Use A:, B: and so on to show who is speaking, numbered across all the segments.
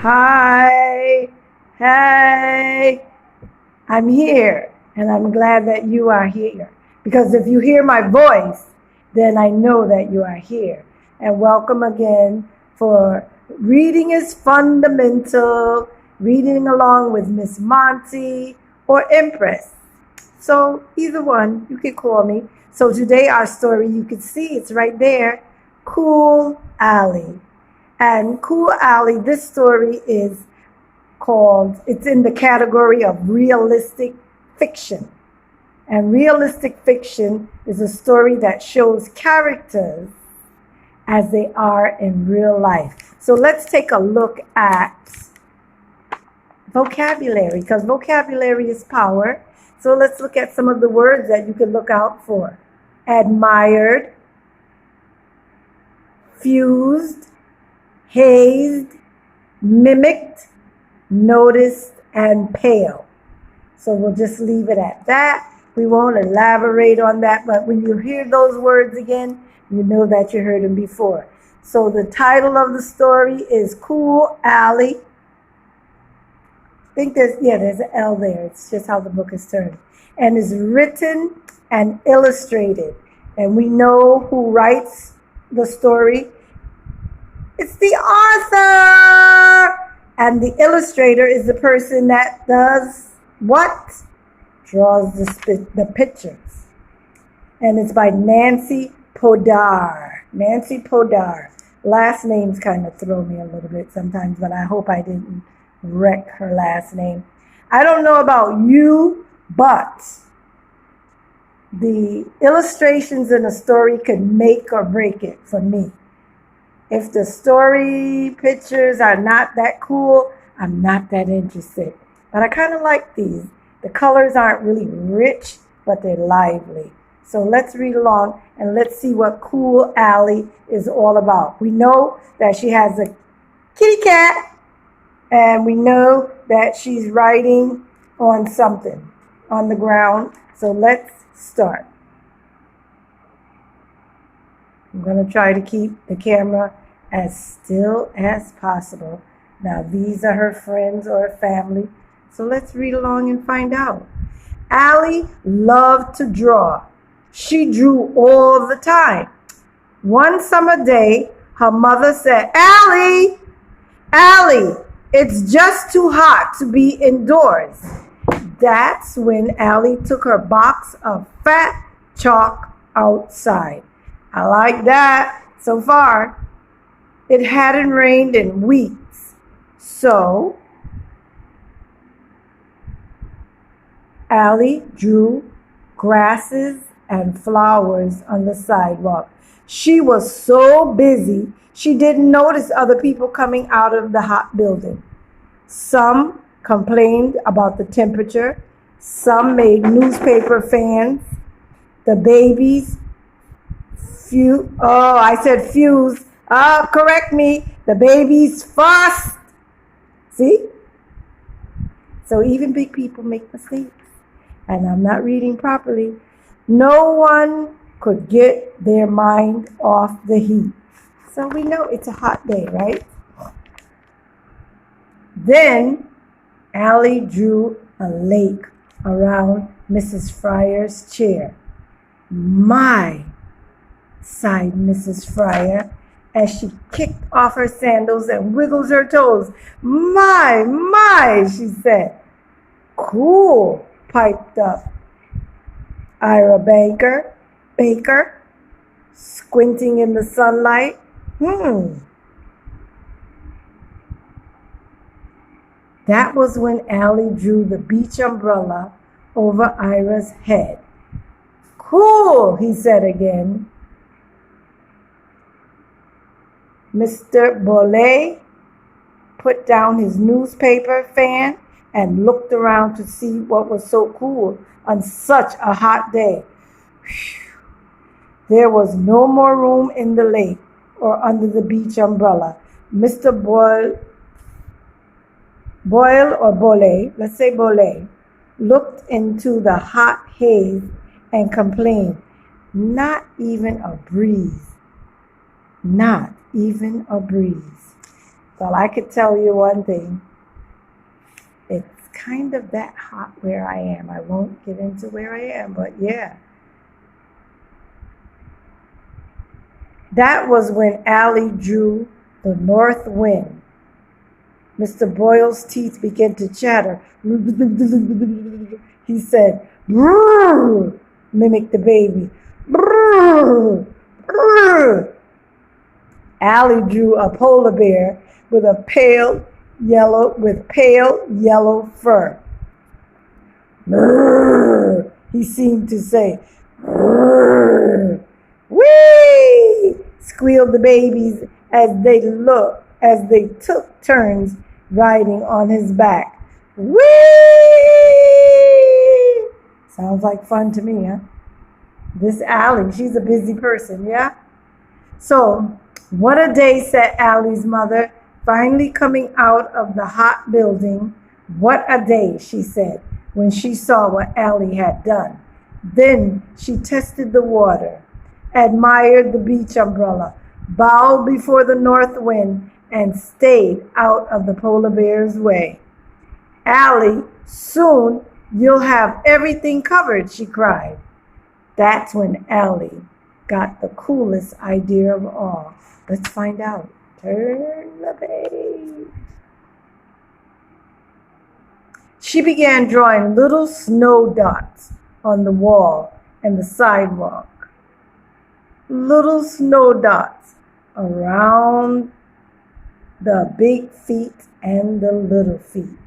A: Hi, hey, I'm here and I'm glad that you are here because if you hear my voice, then I know that you are here. And welcome again for Reading is Fundamental, reading along with Miss Monte or Empress. So either one, you can call me. So today our story, you can see it's right there, Cool Alley. And Cool Alley, this story is called, it's in the category of realistic fiction. And realistic fiction is a story that shows characters as they are in real life. So let's take a look at vocabulary, because vocabulary is power. So let's look at some of the words that you can look out for. Admired, fused, hazed, mimicked, noticed, and pale. So we'll just leave it at that. We won't elaborate on that, but when you hear those words again, you know that you heard them before. So the title of the story is Cool Alley. I think there's an L there. It's just how the book is turned. And it's written and illustrated. And we know who writes the story. It's the author! And the illustrator is the person that does what? Draws the pictures. And it's by Nancy Poydar. Nancy Poydar. Last names kind of throw me a little bit sometimes, but I hope I didn't wreck her last name. I don't know about you, but the illustrations in a story could make or break it for me. If the story pictures are not that cool, I'm not that interested. But I kind of like these. The colors aren't really rich, but they're lively. So let's read along and let's see what Cool Alley is all about. We know that she has a kitty cat, and we know that she's writing on something on the ground. So let's start. I'm going to try to keep the camera as still as possible. Now, these are her friends or family. So let's read along and find out. Allie loved to draw. She drew all the time. One summer day, her mother said, Allie, it's just too hot to be indoors. That's when Allie took her box of fat chalk outside. I like that so far. It hadn't rained in weeks. So Allie drew grasses and flowers on the sidewalk. She was so busy, she didn't notice other people coming out of the hot building. Some complained about the temperature. Some made newspaper fans. The babies fused. Correct me. The babies fussed. See? So even big people make mistakes. And I'm not reading properly. No one could get their mind off the heat. So we know it's a hot day, right? Then Allie drew a lake around Mrs. Fryer's chair. My, sighed Mrs. Fryer as she kicked off her sandals and wiggles her toes. My, she said. Cool, piped up Ira Baker, squinting in the sunlight. That was when Allie drew the beach umbrella over Ira's head. Cool, he said again. Mr. Bolle put down his newspaper fan and looked around to see what was so cool on such a hot day. Whew. There was no more room in the lake or under the beach umbrella. Mr. Boyle, let's say Bolle, looked into the hot haze and complained, not even a breeze. Not even a breeze. Well, I could tell you one thing. It's kind of that hot where I am. I won't get into where I am, but yeah. That was when Allie drew the north wind. Mr. Boyle's teeth began to chatter. He said, "Brrr," mimicked the baby. "Brrr, brrr." Allie drew a polar bear with pale yellow fur. "Brrr," he seemed to say. "Brrr." "Whee!" squealed the babies as they took turns riding on his back. "Whee!" Sounds like fun to me, huh? This Allie, she's a busy person, yeah? So, what a day, said Allie's mother, finally coming out of the hot building. What a day, she said, when she saw what Allie had done. Then she tested the water, admired the beach umbrella, bowed before the north wind, and stayed out of the polar bear's way. "Allie, soon you'll have everything covered," she cried. That's when Allie got the coolest idea of all. Let's find out. Turn the page. She began drawing little snow dots on the wall and the sidewalk. Little snow dots around the big feet and the little feet.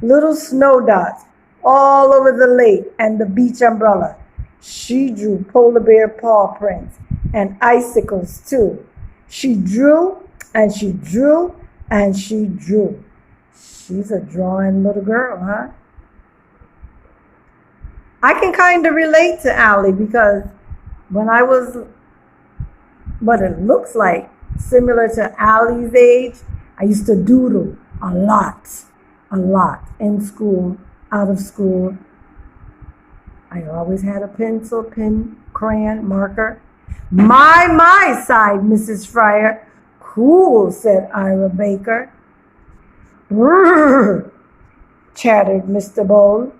A: Little snow dots all over the lake and the beach umbrella. She drew polar bear paw prints and icicles too. She drew and she drew and she drew. She's a drawing little girl, huh? I can kind of relate to Allie because when I was what it looks like similar to Allie's age, I used to doodle a lot in school, out of school. I always had a pencil, pen, crayon, marker. My, sighed Mrs. Fryer. Cool, said Ira Baker. Brrr, chattered Mr. Bowl.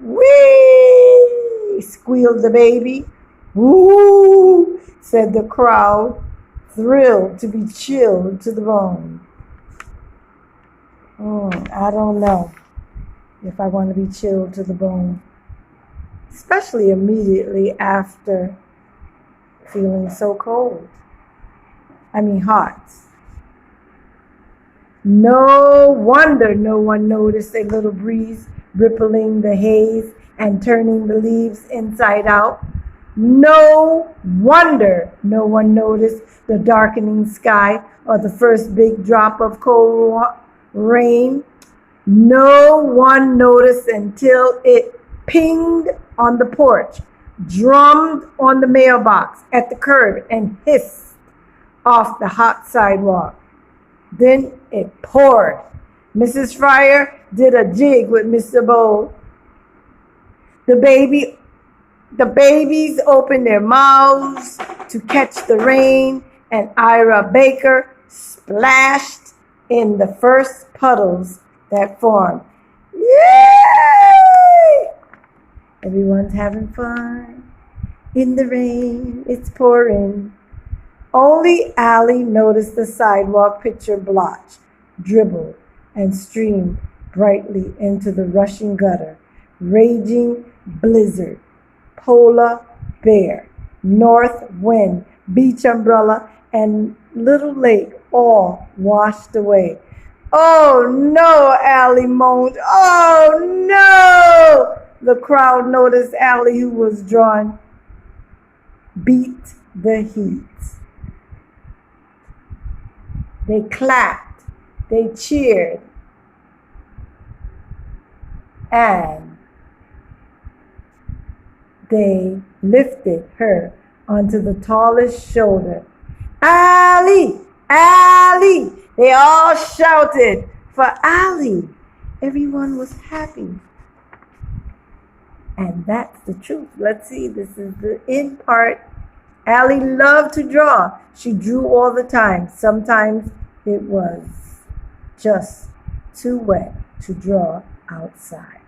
A: Whee, squealed the baby. Woo, said the crowd, thrilled to be chilled to the bone. I don't know if I want to be chilled to the bone, especially immediately after feeling so cold. Hot. No wonder no one noticed a little breeze rippling the haze and turning the leaves inside out. No wonder no one noticed the darkening sky or the first big drop of cold rain. No one noticed until it pinged on the porch, drummed on the mailbox at the curb, and hissed off the hot sidewalk. Then it poured. Mrs. Fryer did a jig with Mr. Bowl. The babies opened their mouths to catch the rain, and Ira Baker splashed in the first puddles that formed. Yay! Everyone's having fun. In the rain, it's pouring. Only Allie noticed the sidewalk picture blotch, dribble, and stream brightly into the rushing gutter. Raging blizzard, polar bear, north wind, beach umbrella, and little lake all washed away. "Oh no," Allie moaned. "Oh no!" The crowd noticed Allie, who was drawn, beat the heat. They clapped, they cheered, and they lifted her onto the tallest shoulder. "Allie! Allie!" They all shouted for Allie. Everyone was happy. And that's the truth. Let's see, this is the end part Allie loved to draw. She drew all the time. Sometimes it was just too wet to draw outside.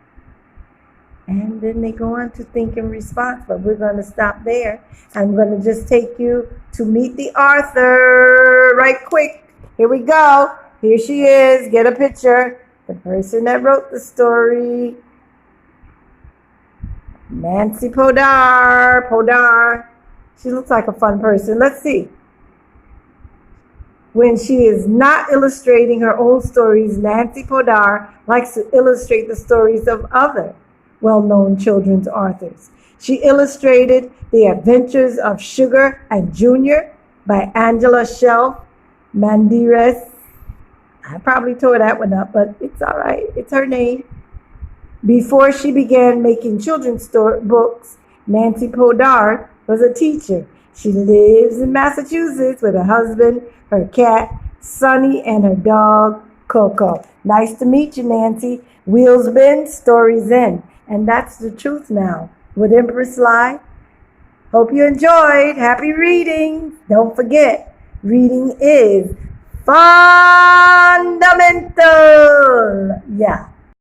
A: And then they go on to think and response, but we're going to stop there. I'm going to just take you to meet the author right quick. Here we go. Here she is. Get a picture. The person that wrote the story. Nancy Poydar. Poydar. She looks like a fun person. Let's see. When she is not illustrating her own stories, Nancy Poydar likes to illustrate the stories of other well-known children's authors. She illustrated The Adventures of Sugar and Junior by Angela Shelf Mandires. I probably tore that one up, but it's all right. It's her name. Before she began making children's books, Nancy Poydar was a teacher. She lives in Massachusetts with her husband, her cat, Sunny, and her dog, Coco. Nice to meet you, Nancy. Wheels bend, stories end. And that's the truth now. Would Empress lie? Hope you enjoyed. Happy reading. Don't forget, reading is fundamental. Yeah.